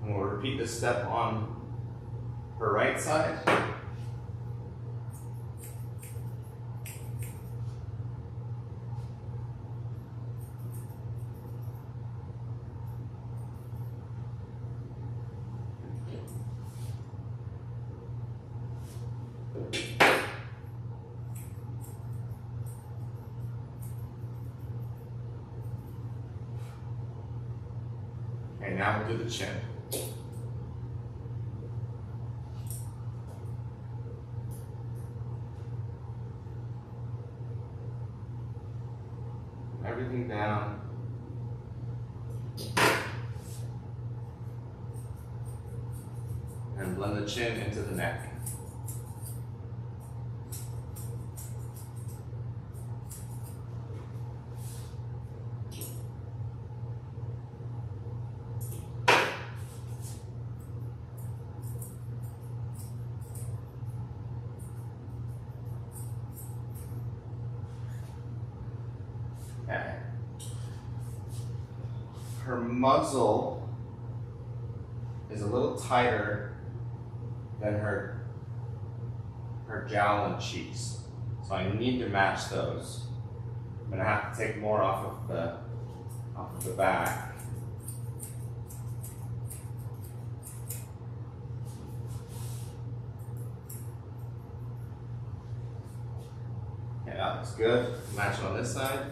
And we'll repeat this step on her right side. Okay, now we'll do the chin. Everything down. And blend the chin into the neck. Okay. Her muzzle is a little tighter than her jowl and cheeks, so I need to match those. I'm gonna have to take more off of the back. Okay, that looks good. Match it on this side.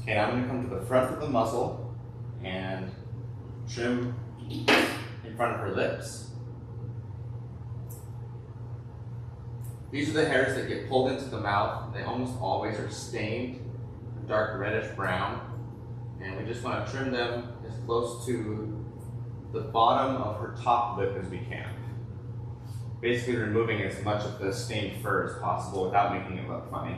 Okay, now I'm going to come to the front of the muzzle and trim in front of her lips. These are the hairs that get pulled into the mouth. They almost always are stained dark reddish brown, And we just want to trim them as close to the bottom of her top lip as we can. Basically removing as much of the stained fur as possible without making it look funny.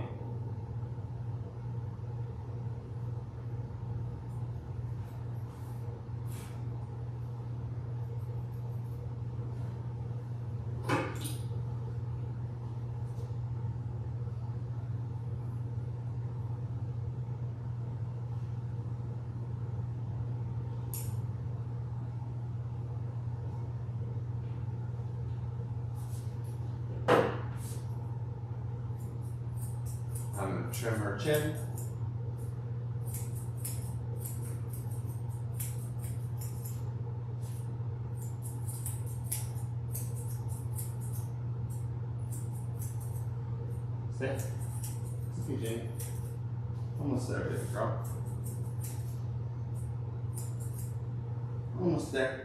I'm going to trim her chin. Sit. It's okay, Ginny. Almost there, baby girl. Almost there.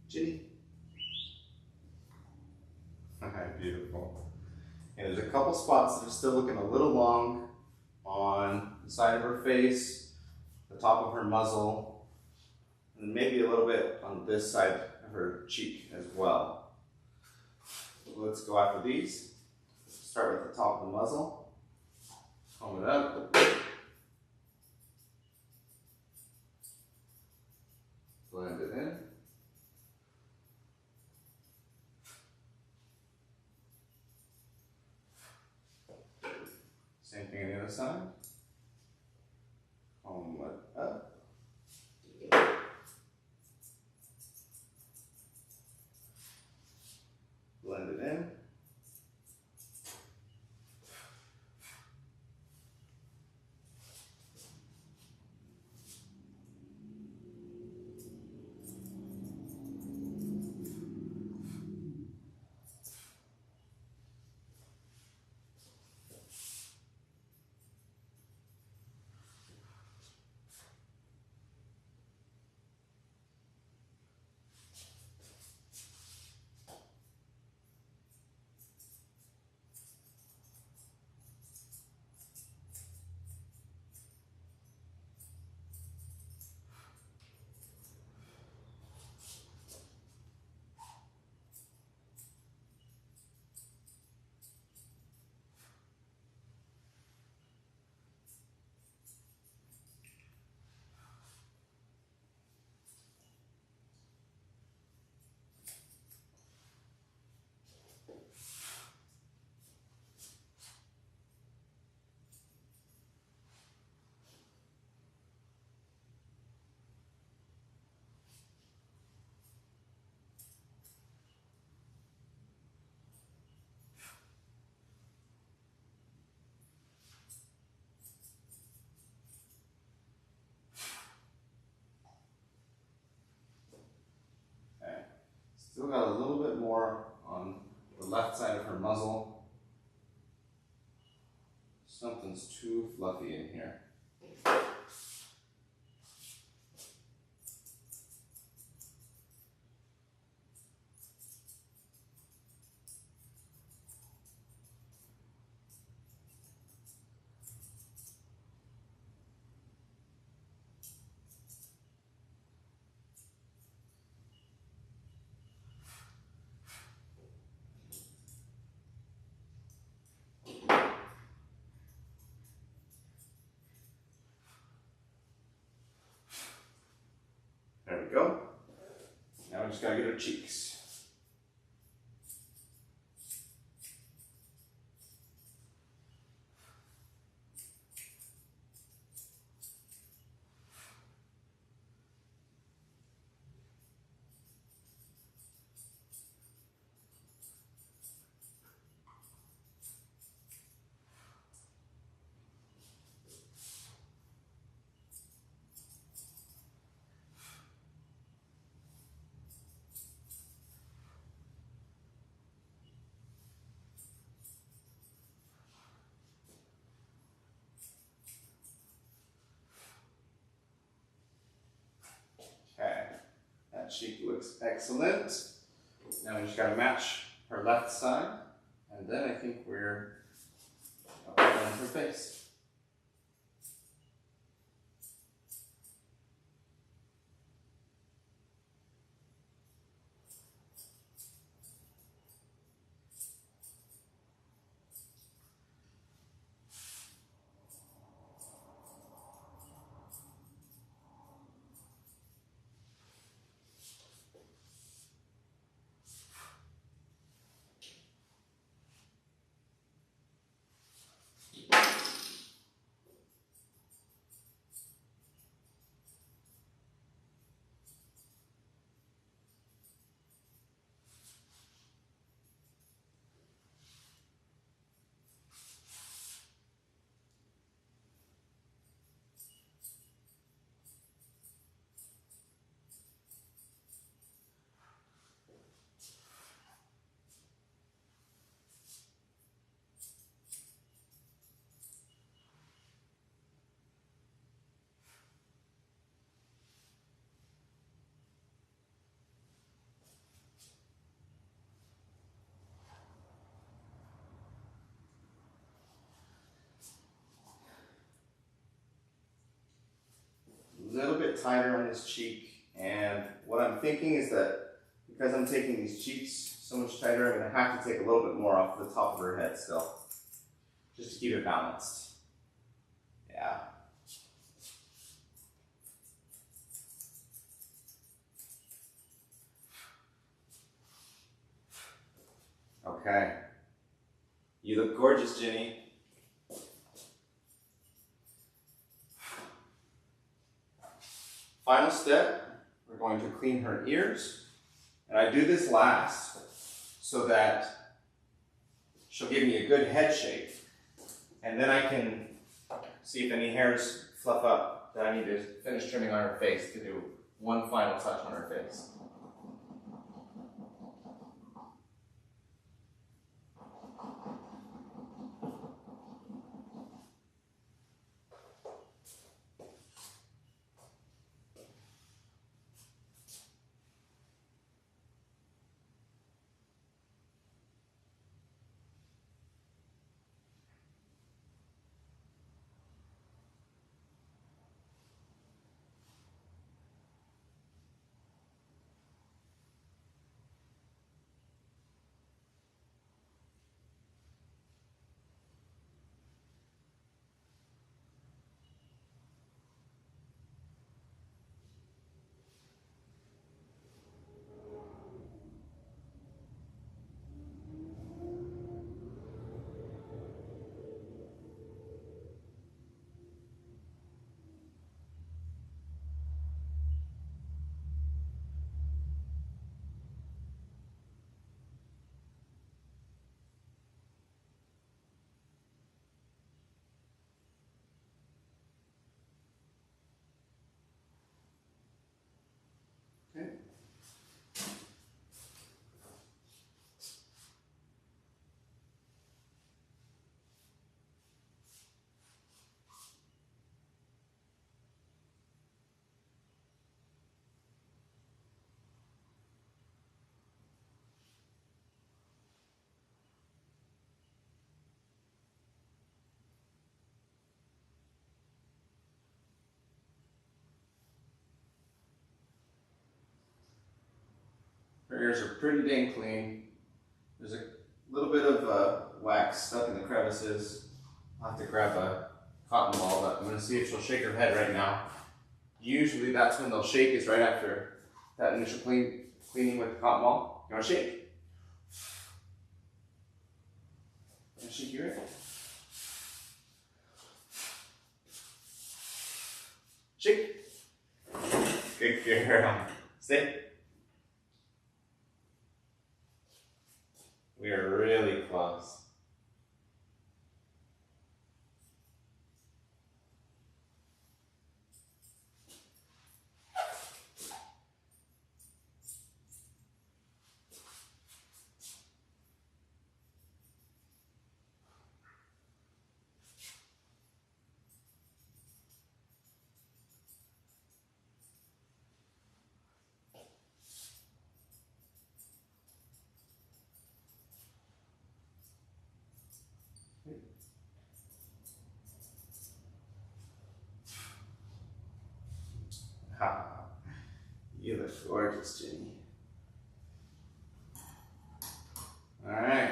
Ginny. Alright, beautiful. And there's a couple spots that are still looking a little long on the side of her face, the top of her muzzle, and maybe a little bit on this side of her cheek as well. So let's go after these. Start with the top of the muzzle. Comb it up. Blend it in. Same thing on the other side. Comb it up. Blend it in. Still got a little bit more on the left side of her muzzle. Something's too fluffy in here. There we go. Now we just gotta get her cheeks. looks excellent. Now we just gotta match her left side, and then I think we're up on her face. A little bit tighter on this cheek, and what I'm thinking is that because I'm taking these cheeks so much tighter, I'm going to have to take a little bit more off the top of her head still, just to keep it balanced. Yeah. Okay. You look gorgeous, Ginny. Final step, we're going to clean her ears. And I do this last so that she'll give me a good head shape. And then I can see if any hairs fluff up that I need to finish trimming on her face to do one final touch on her face. Okay. Her ears are pretty dang clean. There's a little bit of wax stuck in the crevices. I'll have to grab a cotton ball, but I'm going to see if she'll shake her head right now. Usually that's when they'll shake, is right after that initial cleaning with the cotton ball. You want to shake? You want to shake your head? Shake. Good girl. Stay. We are really close. look gorgeous, Ginny. Alright.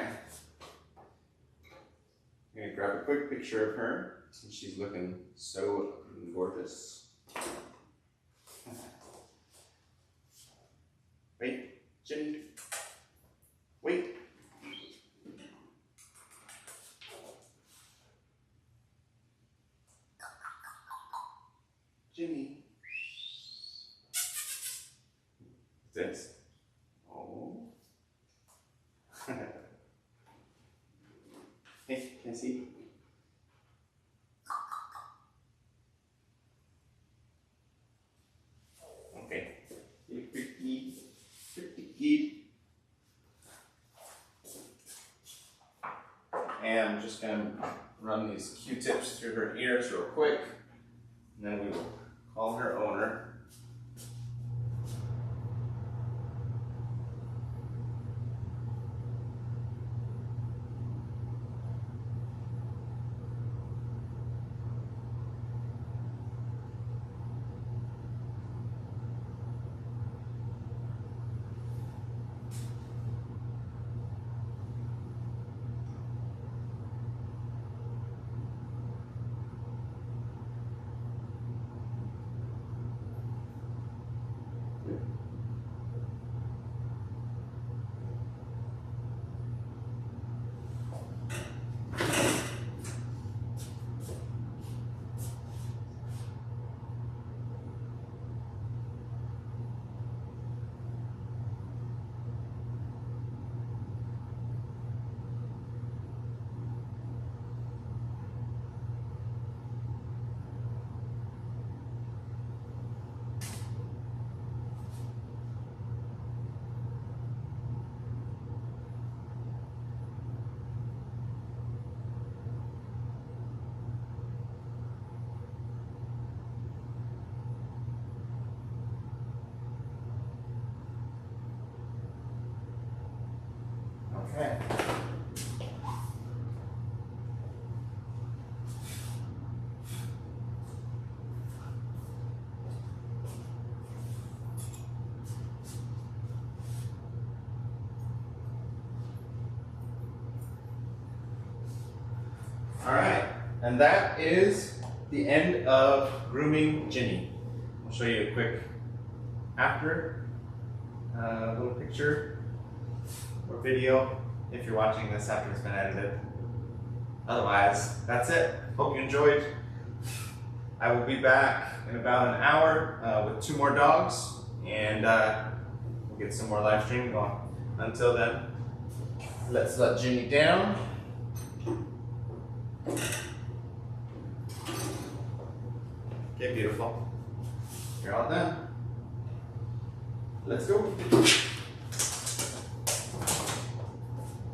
I'm going to grab a quick picture of her since she's looking so gorgeous. Wait, Ginny. Wait. Ginny. This. Oh. Hey, can I see? Okay. Pretty, pretty good. And I'm just going to run these Q-tips through her ears real quick, and then we will call her owner. Okay. All right, and that is the end of grooming Ginny. I'll show you a quick after little picture or video if you're watching this after it's been edited. Otherwise, that's it. Hope you enjoyed. I will be back in about an hour with 2 more dogs, and we'll get some more live streaming going. Until then, let's let Ginny down. Okay, beautiful. You're all done. Let's go.